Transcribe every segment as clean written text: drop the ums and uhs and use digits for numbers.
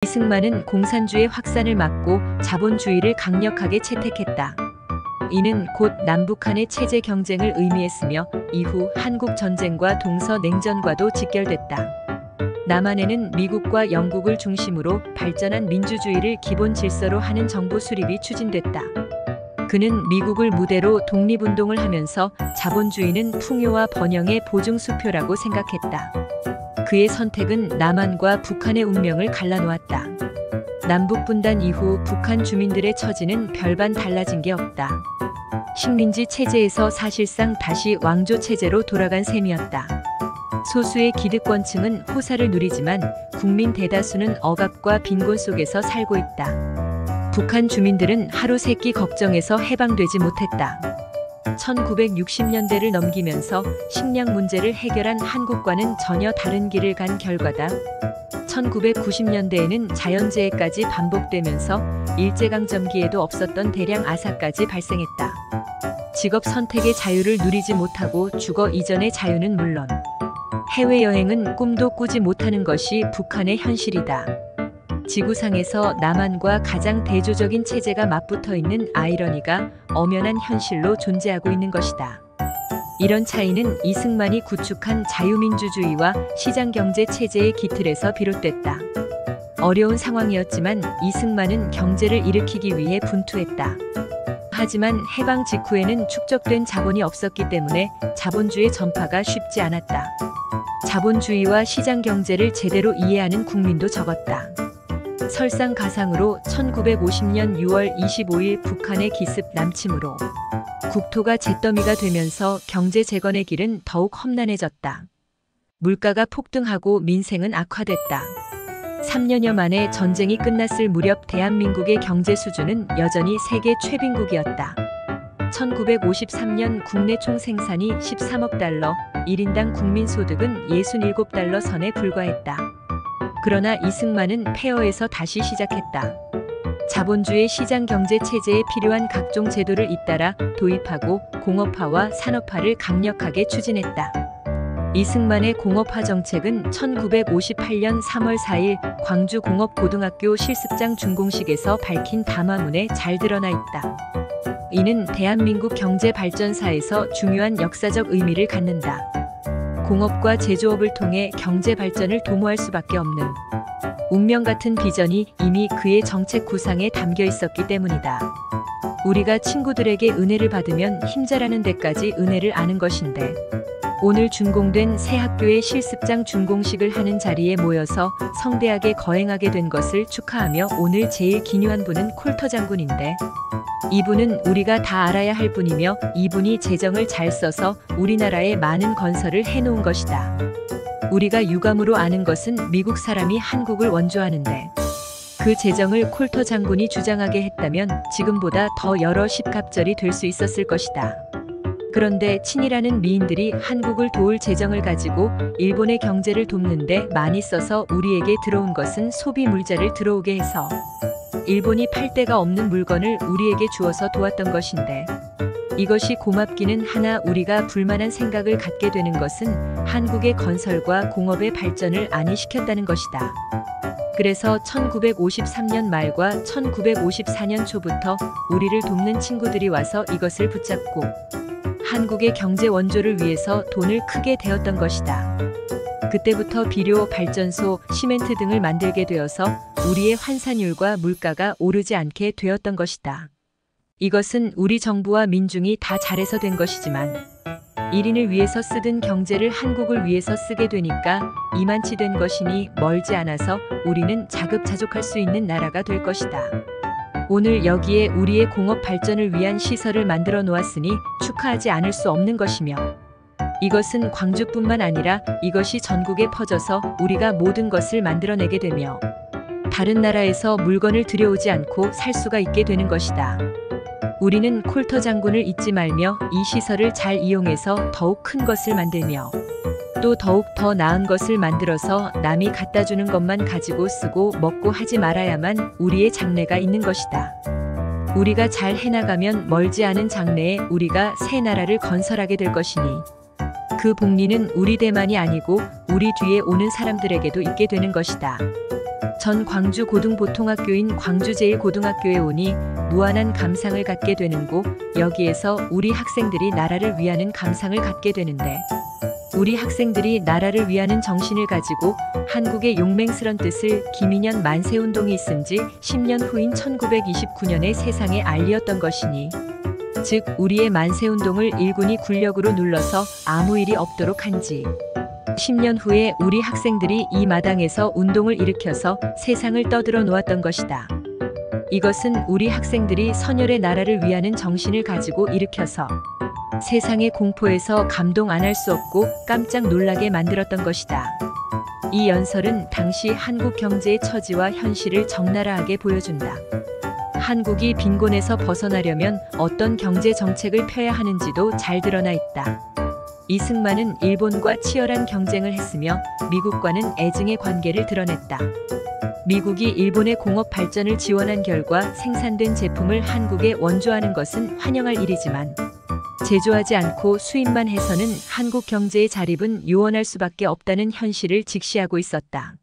이승만은 공산주의 확산을 막고 자본주의를 강력하게 채택했다. 이는 곧 남북한의 체제 경쟁을 의미했으며 이후 한국 전쟁과 동서냉전과도 직결됐다. 남한에는 미국과 영국을 중심으로 발전한 민주주의를 기본 질서로 하는 정부 수립이 추진됐다. 그는 미국을 무대로 독립운동을 하면서 자본주의는 풍요와 번영의 보증수표라고 생각했다. 그의 선택은 남한과 북한의 운명을 갈라놓았다. 남북분단 이후 북한 주민들의 처지는 별반 달라진 게 없다. 식민지 체제에서 사실상 다시 왕조 체제로 돌아간 셈이었다. 소수의 기득권층은 호사를 누리지만 국민 대다수는 억압과 빈곤 속에서 살고 있다. 북한 주민들은 하루 세끼 걱정에서 해방되지 못했다. 1960년대를 넘기면서 식량 문제를 해결한 한국과는 전혀 다른 길을 간 결과다. 1990년대에는 자연재해까지 반복되면서 일제강점기에도 없었던 대량 아사까지 발생했다. 직업 선택의 자유를 누리지 못하고 주거 이전의 자유는 물론 해외여행은 꿈도 꾸지 못하는 것이 북한의 현실이다. 지구상에서 남한과 가장 대조적인 체제가 맞붙어 있는 아이러니가 엄연한 현실로 존재하고 있는 것이다. 이런 차이는 이승만이 구축한 자유민주주의와 시장경제 체제의 기틀에서 비롯됐다. 어려운 상황이었지만 이승만은 경제를 일으키기 위해 분투했다. 하지만 해방 직후에는 축적된 자본이 없었기 때문에 자본주의 전파가 쉽지 않았다. 자본주의와 시장경제를 제대로 이해하는 국민도 적었다. 설상가상으로 1950년 6월 25일 북한의 기습 남침으로 국토가 잿더미가 되면서 경제 재건의 길은 더욱 험난해졌다. 물가가 폭등하고 민생은 악화됐다. 3년여 만에 전쟁이 끝났을 무렵 대한민국의 경제 수준은 여전히 세계 최빈국이었다. 1953년 국내 총 생산이 13억 달러, 1인당 국민소득은 67달러 선에 불과했다. 그러나 이승만은 폐허에서 다시 시작했다. 자본주의 시장경제 체제에 필요한 각종 제도를 잇따라 도입하고 공업화와 산업화를 강력하게 추진했다. 이승만의 공업화 정책은 1958년 3월 4일 광주공업고등학교 실습장 준공식에서 밝힌 담화문에 잘 드러나 있다. 이는 대한민국 경제 발전사에서 중요한 역사적 의미를 갖는다. 공업과 제조업을 통해 경제 발전을 도모할 수밖에 없는 운명 같은 비전이 이미 그의 정책 구상에 담겨 있었기 때문이다. 우리가 친구들에게 은혜를 받으면 힘자라는 데까지 은혜를 아는 것인데 오늘 준공된 새 학교의 실습장 준공식을 하는 자리에 모여서 성대하게 거행하게 된 것을 축하하며 오늘 제일 기묘한 분은 콜터 장군인데 이분은 우리가 다 알아야 할 분이며 이분이 재정을 잘 써서 우리나라에 많은 건설을 해놓은 것이다. 우리가 유감으로 아는 것은 미국 사람이 한국을 원조하는데 그 재정을 콜터 장군이 주장하게 했다면 지금보다 더 여러 십갑절이 될 수 있었을 것이다. 그런데 친이라는 미인들이 한국을 도울 재정을 가지고 일본의 경제를 돕는데 많이 써서 우리에게 들어온 것은 소비 물자를 들어오게 해서 일본이 팔 데가 없는 물건을 우리에게 주어서 도왔던 것인데 이것이 고맙기는 하나 우리가 불만한 생각을 갖게 되는 것은 한국의 건설과 공업의 발전을 안이시켰다는 것이다. 그래서 1953년 말과 1954년 초부터 우리를 돕는 친구들이 와서 이것을 붙잡고 한국의 경제 원조를 위해서 돈을 크게 대었던 것이다. 그때부터 비료, 발전소, 시멘트 등을 만들게 되어서 우리의 환산율과 물가가 오르지 않게 되었던 것이다. 이것은 우리 정부와 민중이 다 잘해서 된 것이지만 1인을 위해서 쓰던 경제를 한국을 위해서 쓰게 되니까 이만치 된 것이니 멀지 않아서 우리는 자급자족할 수 있는 나라가 될 것이다. 오늘 여기에 우리의 공업 발전을 위한 시설을 만들어 놓았으니 축하하지 않을 수 없는 것이며 이것은 광주뿐만 아니라 이것이 전국에 퍼져서 우리가 모든 것을 만들어내게 되며 다른 나라에서 물건을 들여오지 않고 살 수가 있게 되는 것이다. 우리는 콜터 장군을 잊지 말며 이 시설을 잘 이용해서 더욱 큰 것을 만들며 또 더욱 더 나은 것을 만들어서 남이 갖다 주는 것만 가지고 쓰고 먹고 하지 말아야만 우리의 장래가 있는 것이다. 우리가 잘 해나가면 멀지 않은 장래에 우리가 새 나라를 건설하게 될 것이니 그 복리는 우리 대만이 아니고 우리 뒤에 오는 사람들에게도 있게 되는 것이다. 전 광주 고등보통학교인 광주제일고등학교에 오니 무한한 감상을 갖게 되는고, 여기에서 우리 학생들이 나라를 위하는 감상을 갖게 되는데, 우리 학생들이 나라를 위하는 정신을 가지고 한국의 용맹스런 뜻을 김인현 만세운동이 있은 지 10년 후인 1929년에 세상에 알리었던 것이니, 즉 우리의 만세운동을 일군이 군력으로 눌러서 아무 일이 없도록 한지 10년 후에 우리 학생들이 이 마당에서 운동을 일으켜서 세상을 떠들어 놓았던 것이다. 이것은 우리 학생들이 선열의 나라를 위하는 정신을 가지고 일으켜서 세상의 공포에서 감동 안 할 수 없고 깜짝 놀라게 만들었던 것이다. 이 연설은 당시 한국 경제의 처지와 현실을 적나라하게 보여준다. 한국이 빈곤에서 벗어나려면 어떤 경제 정책을 펴야 하는지도 잘 드러나 있다. 이승만은 일본과 치열한 경쟁을 했으며 미국과는 애증의 관계를 드러냈다. 미국이 일본의 공업 발전을 지원한 결과 생산된 제품을 한국에 원조하는 것은 환영할 일이지만, 제조하지 않고 수입만 해서는 한국 경제의 자립은 요원할 수밖에 없다는 현실을 직시하고 있었다.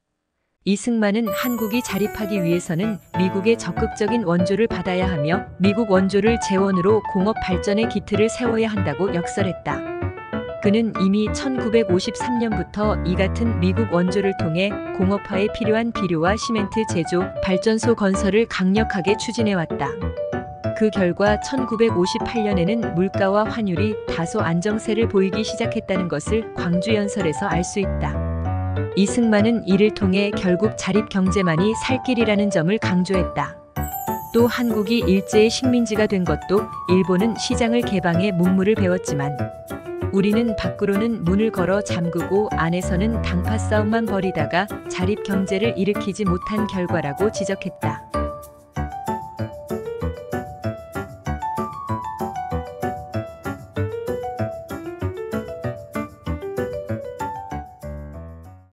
이승만은 한국이 자립하기 위해서는 미국의 적극적인 원조를 받아야 하며 미국 원조를 재원으로 공업 발전의 기틀을 세워야 한다고 역설했다. 그는 이미 1953년부터 이 같은 미국 원조를 통해 공업화에 필요한 비료와 시멘트 제조, 발전소 건설을 강력하게 추진해왔다. 그 결과 1958년에는 물가와 환율이 다소 안정세를 보이기 시작했다는 것을 광주연설에서 알 수 있다. 이승만은 이를 통해 결국 자립경제만이 살 길이라는 점을 강조했다. 또 한국이 일제의 식민지가 된 것도 일본은 시장을 개방해 문물을 배웠지만, 우리는 밖으로는 문을 걸어 잠그고 안에서는 당파 싸움만 벌이다가 자립경제를 일으키지 못한 결과라고 지적했다.